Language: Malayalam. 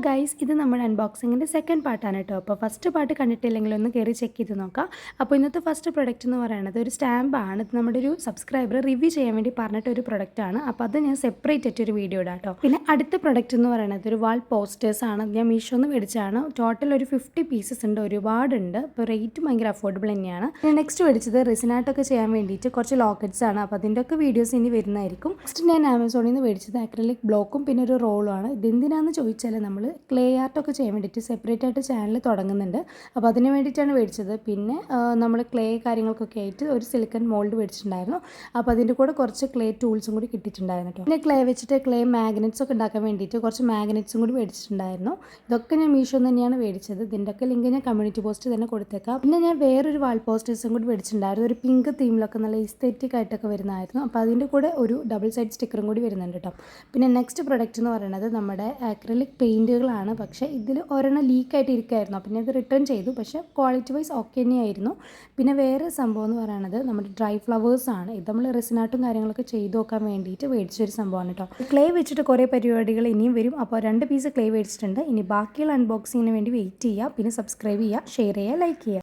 ഗൈസ്, ഇത് നമ്മുടെ അൺബോക്സിങ്ങിൻ്റെ സെക്കൻഡ് പാർട്ടാണ് കേട്ടോ. അപ്പോൾ ഫസ്റ്റ് പാർട്ട് കണ്ടിട്ടില്ലെങ്കിൽ ഒന്ന് കയറി ചെക്ക് ചെയ്ത് നോക്കാം. അപ്പോൾ ഇന്നത്തെ ഫസ്റ്റ് പ്രൊഡക്റ്റ് എന്ന് പറയുന്നത് ഒരു സ്റ്റാമ്പാണ്. ഇത് നമ്മുടെ ഒരു സബ്സ്ക്രൈബർ റിവ്യൂ ചെയ്യാൻ വേണ്ടി പറഞ്ഞിട്ടൊരു പ്രൊഡക്റ്റാണ്. അപ്പോൾ അത് ഞാൻ സെപ്പറേറ്റ് ആയിട്ടൊരു വീഡിയോ ഇടാം കേട്ടോ. പിന്നെ അടുത്ത പ്രൊഡക്റ്റ് എന്ന് പറയുന്നത് ഒരു വാൾ പോസ്റ്റേഴ്സാണ്. ഞാൻ മീഷോന്ന് മേടിച്ചാണ്. ടോട്ടൽ ഒരു 50 പീസസ് ഉണ്ട്, ഒരുപാടുണ്ട്. അപ്പോൾ റേറ്റ് ഭയങ്കര അഫോർഡബിൾ തന്നെയാണ്. ഞാൻ നെക്സ്റ്റ് മേടിച്ചത് റിസിനായിട്ടൊക്കെ ചെയ്യാൻ വേണ്ടിയിട്ട് കുറച്ച് ലോക്കറ്റ്സ് ആണ്. അപ്പോൾ അതിൻ്റെയൊക്കെ വീഡിയോസ് ഇനി വരുന്നതായിരിക്കും. നെക്സ്റ്റ് ഞാൻ ആമസോണിൽ നിന്ന് മേടിച്ചത് അക്രിലിക് ബ്ലോക്കും പിന്നെ ഒരു റോളും ആണ്. ഇതെന്തിനാണെന്ന് ചോദിച്ചാൽ നമ്മൾ ക്ലേ ആർട്ടൊക്കെ ചെയ്യാൻ വേണ്ടിയിട്ട് സെപ്പറേറ്റ് ആയിട്ട് ചാനൽ തുടങ്ങുന്നുണ്ട്. അപ്പോൾ അതിന് വേണ്ടിയിട്ടാണ് മേടിച്ചത്. പിന്നെ നമ്മൾ ക്ലേ കാര്യങ്ങൾക്കൊക്കെ ആയിട്ട് ഒരു സിലിക്കൺ മോൾഡ് മേടിച്ചിട്ടുണ്ടായിരുന്നു. അപ്പോൾ അതിൻ്റെ കൂടെ കുറച്ച് ക്ലേ ടൂൾസും കൂടി കിട്ടിയിട്ടുണ്ടായിരുന്നു കേട്ടോ. പിന്നെ ക്ലേ വെച്ചിട്ട് ക്ലേ മാഗ്നറ്റ്സ് ഒക്കെ ഉണ്ടാക്കാൻ വേണ്ടിയിട്ട് കുറച്ച് മാഗ്നറ്റ്സും കൂടി മേടിച്ചിട്ടുണ്ടായിരുന്നു. ഇതൊക്കെ ഞാൻ മീഷോ തന്നെയാണ് മേടിച്ചത്. ഇതിൻ്റെയൊക്കെ ലിങ്ക് ഞാൻ കമ്മ്യൂണിറ്റി പോസ്റ്റ് തന്നെ കൊടുത്തേക്കാം. പിന്നെ ഞാൻ വേറൊരു വാൾ പോസ്റ്റേഴ്സും കൂടി മേടിച്ചിട്ടുണ്ടായിരുന്നു. ഒരു പിങ്ക് തീമിലൊക്കെ നല്ല ഇസ്തെറ്റിക് ആയിട്ടൊക്കെ വരുന്നതായിരുന്നു. അപ്പോൾ അതിൻ്റെ കൂടെ ഒരു ഡബിൾ സൈഡ് സ്റ്റിക്കറും കൂടി വരുന്നുണ്ട് കേട്ടോ. പിന്നെ നെക്സ്റ്റ് പ്രൊഡക്റ്റ് എന്ന് പറയുന്നത് നമ്മുടെ അക്രിലിക് പെയിൻറ്റുകളാണ്. പക്ഷേ ഇതിൽ ഒരെണ്ണം ലീക്കായിട്ട് ഇരിക്കുമായിരുന്നു. അപ്പോൾ ഞാൻ ഇത് റിട്ടേൺ ചെയ്തു. പക്ഷേ ക്വാളിറ്റി വൈസ് ഓക്കെ തന്നെയായിരുന്നു. പിന്നെ വേറെ സംഭവം എന്ന് പറയുന്നത് നമ്മുടെ ഡ്രൈ ഫ്ലവേഴ്സാണ്. ഇത് നമ്മൾ റെസിനാട്ടും കാര്യങ്ങളൊക്കെ ചെയ്ത് നോക്കാൻ വേണ്ടിയിട്ട് മേടിച്ചൊരു സംഭവമാണ് കേട്ടോ. ക്ലേ വെച്ചിട്ട് കുറേ പരിപാടികൾ ഇനിയും വരും. അപ്പോൾ 2 പീസ് ക്ലേ മേടിച്ചിട്ടുണ്ട്. ഇനി ബാക്കിയുള്ള അൺബോക്സിങ്ങിന് വേണ്ടി വെയിറ്റ് ചെയ്യുക. പിന്നെ സബ്സ്ക്രൈബ് ചെയ്യുക, ഷെയർ ചെയ്യുക, ലൈക്ക് ചെയ്യുക.